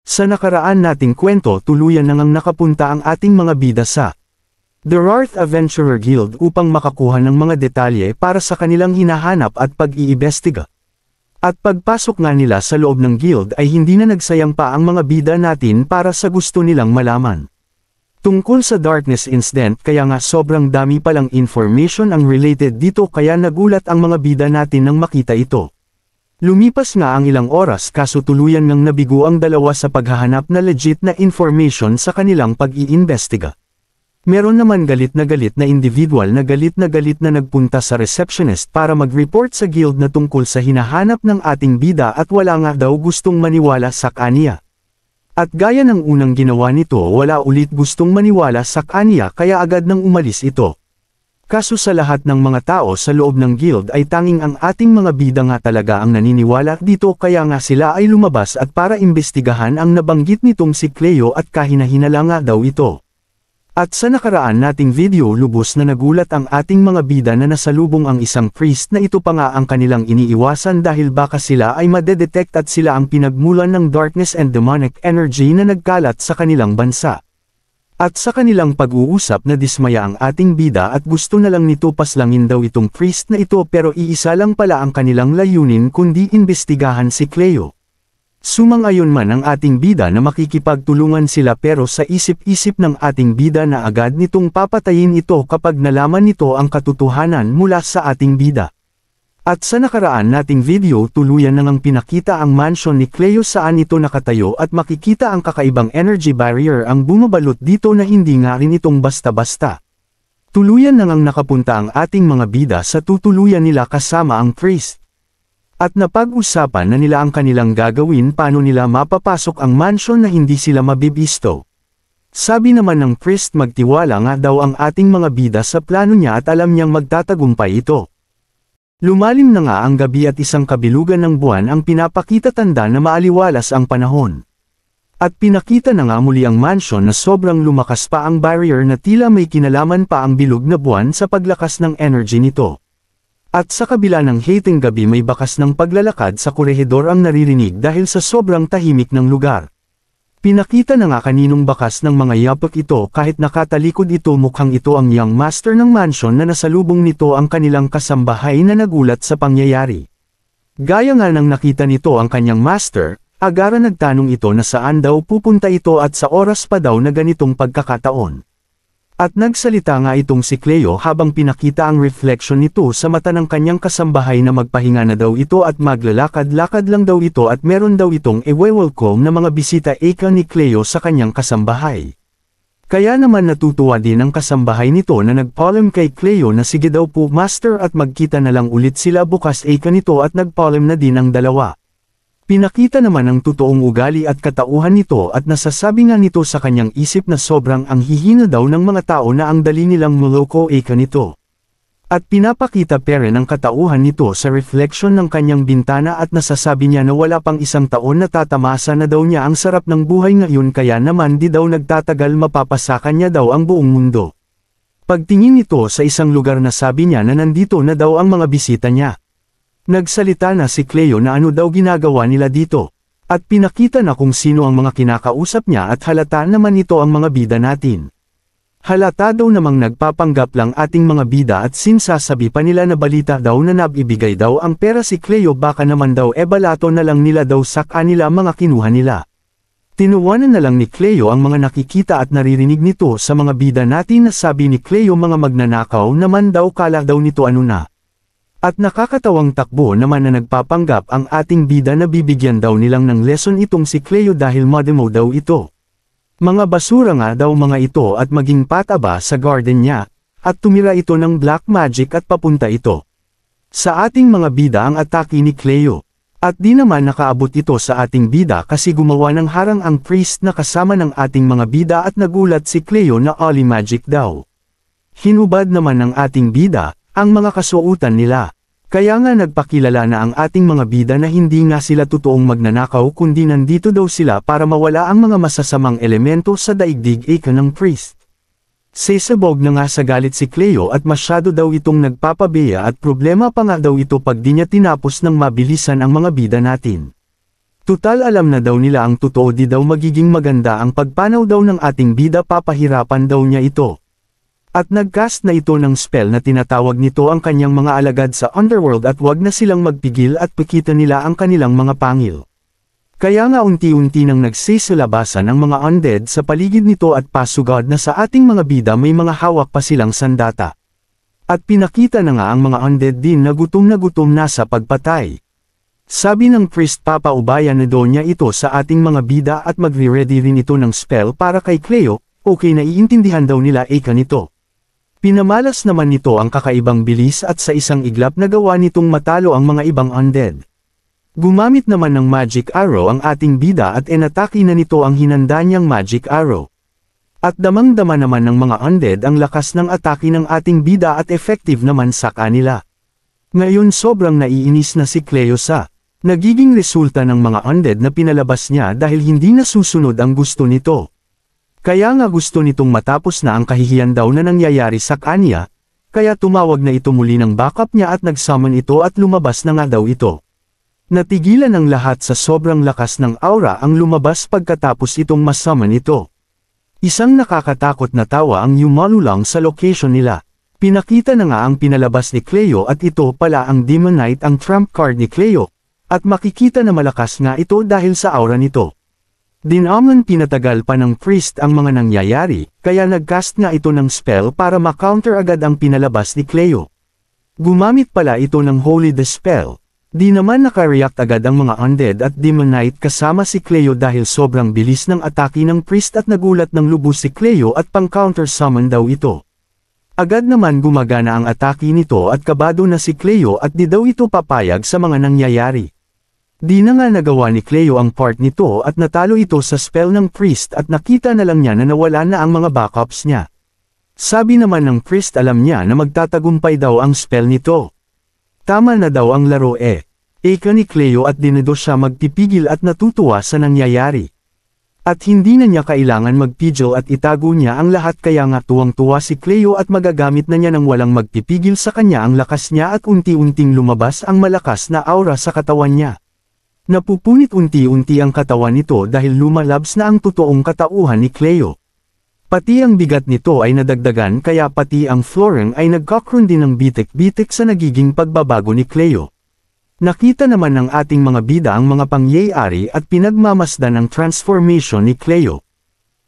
Sa nakaraan nating kwento tuluyan na ngang nakapunta ang ating mga bida sa The Rarth Adventurer Guild upang makakuha ng mga detalye para sa kanilang hinahanap at pag-iimbestiga. At pagpasok nga nila sa loob ng guild ay hindi na nagsayang pa ang mga bida natin para sa gusto nilang malaman. Tungkol sa Darkness Incident kaya nga sobrang dami palang information ang related dito kaya nagulat ang mga bida natin nang makita ito. Lumipas nga ang ilang oras kaso tuluyan ngang nabigo ang dalawa sa paghahanap na legit na information sa kanilang pag-iimbestiga. Meron naman galit na individual na galit na nagpunta sa receptionist para mag-report sa guild na tungkol sa hinahanap ng ating bida at wala nga daw gustong maniwala sa kanya. At gaya ng unang ginawa nito wala ulit gustong maniwala sa kanya kaya agad nang umalis ito. Kaso sa lahat ng mga tao sa loob ng guild ay tanging ang ating mga bida nga talaga ang naniniwala dito kaya nga sila ay lumabas at para imbestigahan ang nabanggit nitong si Cleo at kahina-hinala nga daw ito. At sa nakaraan nating video lubos na nagulat ang ating mga bida na nasalubong ang isang priest na ito pa nga ang kanilang iniiwasan dahil baka sila ay madedetect at sila ang pinagmulan ng darkness and demonic energy na nagkalat sa kanilang bansa. At sa kanilang pag-uusap na dismaya ang ating bida at gusto na lang nito paslangin daw itong priest na ito pero iisa lang pala ang kanilang layunin kundi imbestigahan si Cleo. Sumang-ayon man ang ating bida na makikipagtulungan sila pero sa isip-isip ng ating bida na agad nitong papatayin ito kapag nalaman nito ang katotohanan mula sa ating bida. At sa nakaraan nating video tuluyan na ngang pinakita ang mansion ni Cleo saan ito nakatayo at makikita ang kakaibang energy barrier ang bumabalot dito na hindi nga rin itong basta-basta. Tuluyan na ngang nakapunta ang ating mga bida sa tutuluyan nila kasama ang priest. At napag-usapan na nila ang kanilang gagawin paano nila mapapasok ang mansion na hindi sila mabibisto. Sabi naman ng priest magtiwala nga daw ang ating mga bida sa plano niya at alam niyang magtatagumpay ito. Lumalim na nga ang gabi at isang kabilugan ng buwan ang pinapakita tanda na maaliwalas ang panahon. At pinakita na nga muli ang mansion na sobrang lumakas pa ang barrier na tila may kinalaman pa ang bilog na buwan sa paglakas ng energy nito. At sa kabila ng hating gabi may bakas ng paglalakad sa korehedor ang naririnig dahil sa sobrang tahimik ng lugar. Pinakita na nga kaninong bakas ng mga yapok ito kahit nakatalikod ito mukhang ito ang young master ng mansion na nasalubong nito ang kanilang kasambahay na nagulat sa pangyayari. Gaya nga nang nakita nito ang kanyang master, agara nagtanong ito na saan daw pupunta ito at sa oras pa daw na ganitong pagkakataon. At nagsalita nga itong si Cleo habang pinakita ang reflection nito sa mata ng kanyang kasambahay na magpahinga na daw ito at maglalakad-lakad lang daw ito at meron daw itong welcome na mga bisita ni Cleo sa kanyang kasambahay. Kaya naman natutuwa din ang kasambahay nito na nagpaalam kay Cleo na sige daw po master at magkita na lang ulit sila bukas nito at nagpaalam na din ang dalawa. Pinakita naman ang totoong ugali at katauhan nito at nasasabi nga nito sa kanyang isip na sobrang ang hihina daw ng mga tao na ang dali nilang muloko nito. At pinapakita pa rin ang katauhan nito sa reflection ng kanyang bintana at nasasabi niya na wala pang isang taon na tatamasa na daw niya ang sarap ng buhay ngayon kaya naman di daw nagtatagal mapapasakan niya daw ang buong mundo. Pagtingin nito sa isang lugar na sabi niya na nandito na daw ang mga bisita niya. Nagsalita na si Cleo na ano daw ginagawa nila dito, at pinakita na kung sino ang mga kinakausap niya at halata naman ito ang mga bida natin. Halata daw namang nagpapanggap lang ating mga bida at sinsasabi pa nila na balita daw na nabibigay daw ang pera si Cleo baka naman daw balato na lang nila daw sa kanila mga kinuha nila. Tinuwanan na lang ni Cleo ang mga nakikita at naririnig nito sa mga bida natin na sabi ni Cleo mga magnanakaw naman daw kala daw nito ano na. At nakakatawang takbo naman na nagpapanggap ang ating bida na bibigyan daw nilang ng lesson itong si Cleo dahil modemo daw ito. Mga basura nga daw mga ito at maging pataba sa garden niya, at tumira ito ng black magic at papunta ito sa ating mga bida ang atake ni Cleo. At di naman nakaabot ito sa ating bida kasi gumawa ng harang ang priest na kasama ng ating mga bida at nagulat si Cleo na only magic daw. Hinubad naman ng ating bida ang mga kasuotan nila. Kaya nga nagpakilala na ang ating mga bida na hindi nga sila totoong magnanakaw kundi nandito daw sila para mawala ang mga masasamang elemento sa daigdig ng priest. Sesabog na nga sa galit si Cleo at masyado daw itong nagpapabeya at problema pa nga daw ito pag di niya tinapos ng mabilisan ang mga bida natin. Tutal alam na daw nila ang totoo, di daw magiging maganda ang pagpanaw daw ng ating bida, papahirapan daw niya ito. At nagcast na ito ng spell na tinatawag nito ang kanyang mga alagad sa underworld at wag na silang magpigil at pakita nila ang kanilang mga pangil. Kaya nga unti-unti nang nagsisilabasan ang mga undead sa paligid nito at pasugad na sa ating mga bida may mga hawak pa silang sandata. At pinakita na nga ang mga undead din na gutom na sa pagpatay. Sabi ng priest, papaubayan na daw niya ito sa ating mga bida at magre-ready rin ito ng spell para kay Cleo. Okay, naiintindihan daw nila Eka nito. Pinamalas naman nito ang kakaibang bilis at sa isang iglap na gawa nitong matalo ang mga ibang undead. Gumamit naman ng magic arrow ang ating bida at inatake na nito ang hinanda niyang magic arrow. At damang-dama naman ng mga undead ang lakas ng atake ng ating bida at effective naman sa kanila. Ngayon sobrang naiinis na si Cleo sa nagiging resulta ng mga undead na pinalabas niya dahil hindi nasusunod ang gusto nito. Kaya nga gusto nitong matapos na ang kahihiyan daw na nangyayari sa kanya, kaya tumawag na ito muli ng backup niya at nagsummon ito at lumabas na nga daw ito. Natigilan ang lahat sa sobrang lakas ng aura ang lumabas pagkatapos itong masummon ito. Isang nakakatakot na tawa ang yumalulang sa location nila. Pinakita na nga ang pinalabas ni Cleo at ito pala ang Demon Knight, ang trump card ni Cleo. At makikita na malakas nga ito dahil sa aura nito. Dinaman pinatagal pa ng priest ang mga nangyayari, kaya nagcast nga ito ng spell para ma-counter agad ang pinalabas ni Cleo. Gumamit pala ito ng Holy Dispel. Di naman nakareact agad ang mga undead at Demon Knight kasama si Cleo dahil sobrang bilis ng atake ng priest at nagulat ng lubos si Cleo at pang-counter summon daw ito. Agad naman gumagana ang atake nito at kabado na si Cleo at di daw ito papayag sa mga nangyayari. Di na nga nagawa ni Cleo ang part nito at natalo ito sa spell ng priest at nakita na lang niya na nawala na ang mga backups niya. Sabi naman ng priest alam niya na magtatagumpay daw ang spell nito. Tama na daw ang laro Eka ni Cleo at dinado siya magpipigil at natutuwa sa nangyayari. At hindi na niya kailangan magpigil at itago niya ang lahat kaya nga tuwang-tuwa si Cleo at magagamit na niya ng walang magpipigil sa kanya ang lakas niya at unti-unting lumabas ang malakas na aura sa katawan niya. Napupunit unti-unti ang katawan nito dahil lumalabs na ang totoong katauhan ni Cleo. Pati ang bigat nito ay nadagdagan kaya pati ang flooring ay nagkakaroon din ng bitik-bitik sa nagiging pagbabago ni Cleo. Nakita naman ng ating mga bida ang mga pangyayari at pinagmamasdan ang transformation ni Cleo.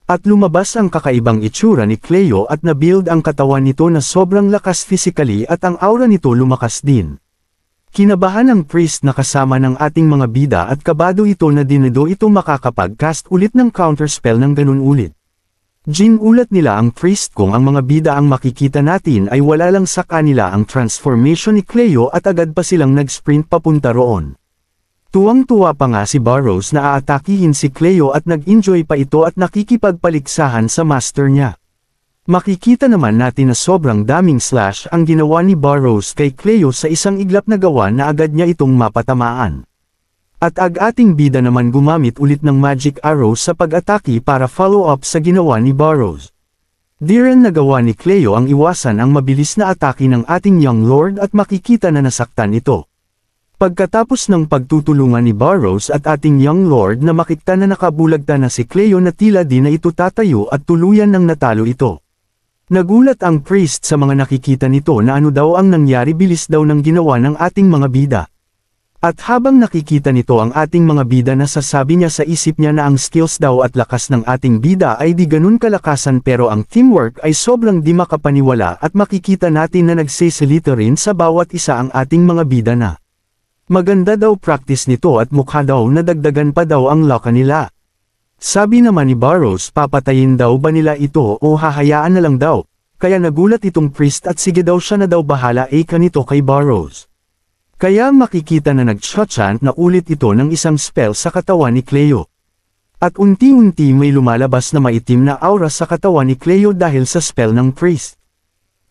At lumabas ang kakaibang itsura ni Cleo at nabuild ang katawan nito na sobrang lakas physically at ang aura nito lumakas din. Kinabahan ang priest na kasama ng ating mga bida at kabado ito na dinado ito makakapag-cast ulit ng counterspell ng ganun ulit. Ginulat nila ang priest kung ang mga bida ang makikita natin ay wala lang sa kanila ang transformation ni Cleo at agad pa silang nag-sprint papunta roon. Tuwang-tuwa pa nga si Burrows na aatakihin si Cleo at nag-enjoy pa ito at nakikipagpaligsahan sa master niya. Makikita naman natin na sobrang daming slash ang ginawa ni Burrows kay Cleo sa isang iglap na gawa na agad niya itong mapatamaan. At ating bida naman gumamit ulit ng magic arrow sa pag-atake para follow up sa ginawa ni Burrows. Di rin nagawa ni Cleo ang iwasan ang mabilis na atake ng ating young lord at makikita na nasaktan ito. Pagkatapos ng pagtutulungan ni Burrows at ating young lord na makita na nakabulagta na si Cleo na tila di na ito tatayo at tuluyan ng natalo ito. Nagulat ang priest sa mga nakikita nito na ano daw ang nangyari, bilis daw ng ginawa ng ating mga bida. At habang nakikita nito ang ating mga bida nasasabi niya sa isip niya na ang skills daw at lakas ng ating bida ay di ganun kalakasan pero ang teamwork ay sobrang di makapaniwala at makikita natin na nagsisilita rin sa bawat isa ang ating mga bida na. Maganda daw practice nito at mukha daw nadagdagan pa daw ang luck nila. Sabi naman ni Burrows papatayin daw ba nila ito o hahayaan na lang daw, kaya nagulat itong priest at sige daw siya na daw bahala nito kay Burrows. Kaya makikita na nag-chant na ulit ito ng isang spell sa katawan ni Cleo. At unti-unti may lumalabas na maitim na aura sa katawan ni Cleo dahil sa spell ng priest.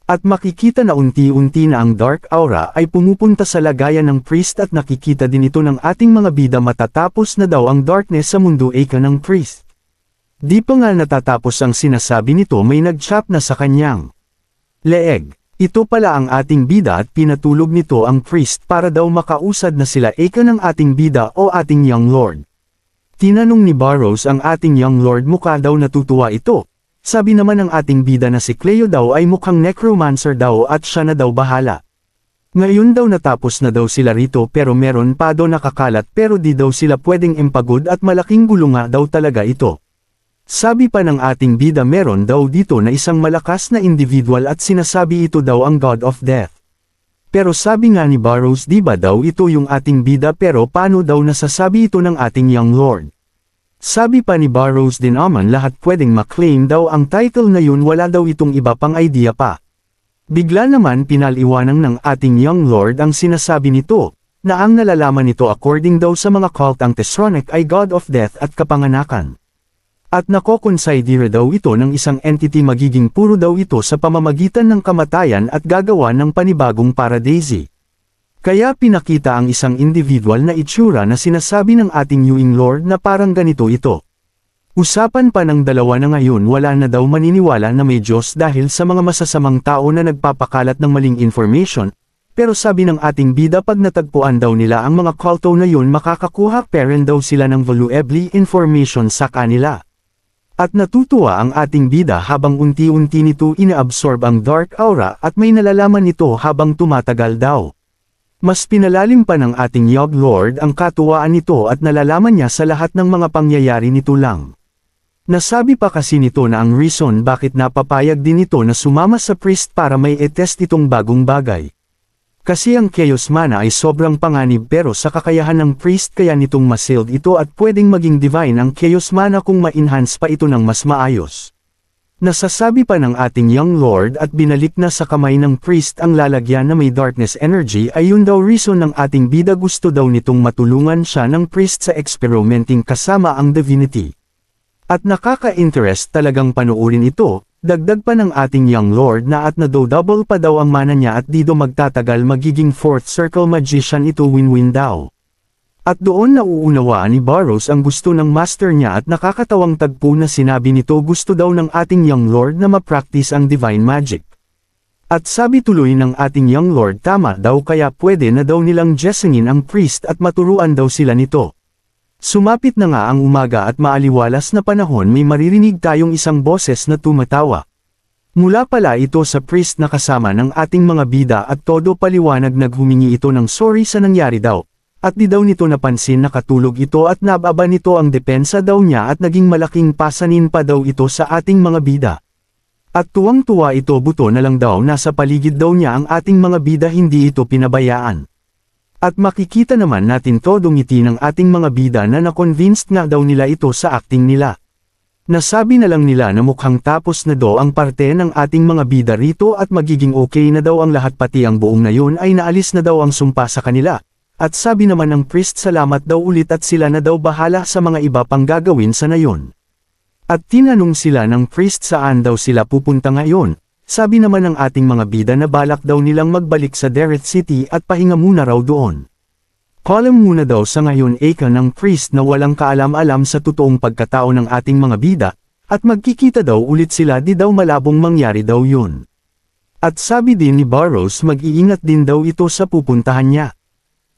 At makikita na unti-unti na ang dark aura ay pumupunta sa lagayan ng priest at nakikita din ito ng ating mga bida matatapos na daw ang darkness sa mundo ng priest. Di pa nga natatapos ang sinasabi nito may nag-chop na sa kanyang leeg. Ito pala ang ating bida at pinatulog nito ang priest para daw makausad na sila ng ating bida o ating young lord. Tinanong ni Barrows ang ating young lord, mukha daw natutuwa ito. Sabi naman ng ating bida na si Cleo daw ay mukhang necromancer daw at siya na daw bahala. Ngayon daw natapos na daw sila rito pero meron pa daw nakakalat pero di daw sila pwedeng impagod at malaking gulo nga daw talaga ito. Sabi pa ng ating bida meron daw dito na isang malakas na individual at sinasabi ito daw ang God of Death. Pero sabi nga ni Barrows di ba daw ito yung ating bida pero paano daw nasasabi ito ng ating young lord? Sabi pa ni Barrows din naman lahat pwedeng maklaim daw ang title na yun, wala daw itong iba pang idea pa. Bigla naman pinaliwanag ng ating young lord ang sinasabi nito, na ang nalalaman nito according daw sa mga cult ang Tesronic ay God of Death at kapanganakan. At nakokonsidera daw ito ng isang entity, magiging puro daw ito sa pamamagitan ng kamatayan at gagawa ng panibagong paradise. Kaya pinakita ang isang individual na itsura na sinasabi ng ating young lord na parang ganito ito. Usapan pa ng dalawa na ngayon wala na daw maniniwala na may Diyos dahil sa mga masasamang tao na nagpapakalat ng maling information, pero sabi ng ating bida pag natagpuan daw nila ang mga culto na yun makakakuha peren daw sila ng valuable information sa kanila. At natutuwa ang ating bida habang unti-unti nito inaabsorb ang dark aura at may nalalaman nito habang tumatagal daw. Mas pinalalim pa ng ating young lord ang katuwaan nito at nalalaman niya sa lahat ng mga pangyayari nito lang. Nasabi pa kasi nito na ang reason bakit napapayag din ito na sumama sa priest para may e-test itong bagong bagay. Kasi ang Chaos Mana ay sobrang panganib pero sa kakayahan ng priest kaya nitong masealed ito at pwedeng maging divine ang Chaos Mana kung ma-enhance pa ito ng mas maayos. Nasasabi pa ng ating young lord at binalik na sa kamay ng priest ang lalagyan na may darkness energy ay yun daw reason ng ating bida, gusto daw nitong matulungan siya ng priest sa experimenting kasama ang divinity. At nakaka-interest talagang panuurin ito. Dagdag pa ng ating young lord na at double pa daw ang mana niya at di daw magtatagal magiging fourth circle magician ito, win-win daw. At doon nauunawaan ni Barrows ang gusto ng master niya at nakakatawang tagpo na sinabi nito gusto daw ng ating young lord na ma-practice ang divine magic. At sabi tuloy ng ating young lord tama daw kaya pwede na daw nilang jesingin ang priest at maturuan daw sila nito. Sumapit na nga ang umaga at maaliwalas na panahon may maririnig tayong isang boses na tumatawa. Mula pala ito sa priest na kasama ng ating mga bida at todo paliwanag naghumingi ito ng sorry sa nangyari daw. At di daw nito napansin na katulog ito at nababa nito ang depensa daw niya at naging malaking pasanin pa daw ito sa ating mga bida. At tuwang-tuwa ito, buto na lang daw nasa paligid daw niya ang ating mga bida, hindi ito pinabayaan. At makikita naman natin todo ngiti ng ating mga bida na na-convinced nga daw nila ito sa acting nila. Nasabi na lang nila na mukhang tapos na daw ang parte ng ating mga bida rito at magiging okay na daw ang lahat, pati ang buong na yun ay naalis na daw ang sumpa sa kanila. At sabi naman ng priest salamat daw ulit at sila na daw bahala sa mga iba pang gagawin sa nayon. At tinanong sila ng priest saan daw sila pupunta ngayon. Sabi naman ng ating mga bida na balak daw nilang magbalik sa Dareth City at pahinga muna raw doon. Column muna daw sa ngayon eka ng priest na walang kaalam-alam sa totoong pagkatao ng ating mga bida, at magkikita daw ulit sila, di daw malabong mangyari daw yun. At sabi din ni Barrows mag-iingat din daw ito sa pupuntahan niya.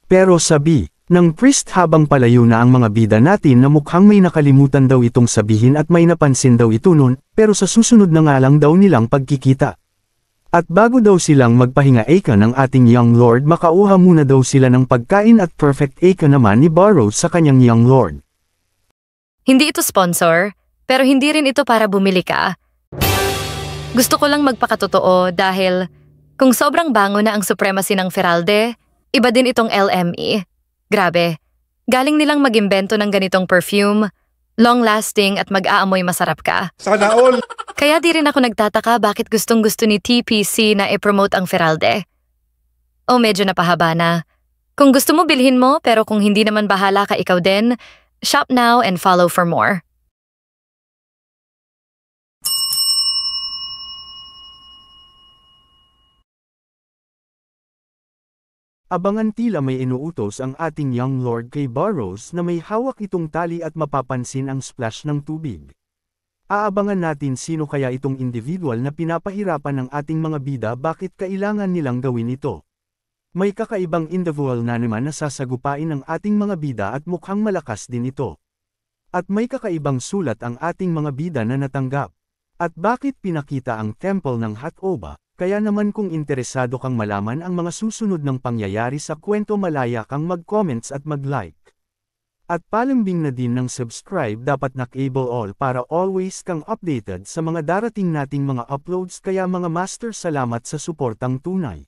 Pero sabi ng priest habang palayo na ang mga bida natin na mukhang may nakalimutan daw itong sabihin at may napansin daw ito nun, pero sa susunod na nga lang daw nilang pagkikita. At bago daw silang magpahinga eka ng ating young lord makauha muna daw sila ng pagkain at perfect eka naman ni Barrows sa kanyang young lord. Hindi ito sponsor, pero hindi rin ito para bumili ka. Gusto ko lang magpakatotoo dahil kung sobrang bango na ang supremacy ng Feralde, iba din itong LME. Grabe, galing nilang mag-imbento ng ganitong perfume, long-lasting at mag-aamoy masarap ka. Sana all! Kaya di rin ako nagtataka bakit gustong-gusto ni TPC na i-promote ang Feralde. O medyo napahaba na. Kung gusto mo bilhin mo pero kung hindi naman bahala ka ikaw din, shop now and follow for more. Abangan tila may inuutos ang ating young lord kay Barrows na may hawak itong tali at mapapansin ang splash ng tubig. Aabangan natin sino kaya itong individual na pinapahirapan ng ating mga bida, bakit kailangan nilang gawin ito. May kakaibang individual na naman na sasagupain ng ating mga bida at mukhang malakas din ito. At may kakaibang sulat ang ating mga bida na natanggap. At bakit pinakita ang temple ng Hatoba? Kaya naman kung interesado kang malaman ang mga susunod ng pangyayari sa kwento, malaya kang mag-comments at mag-like. At palambing na din ng subscribe, dapat na-cable all para always kang updated sa mga darating nating mga uploads. Kaya mga master, salamat sa suportang tunay.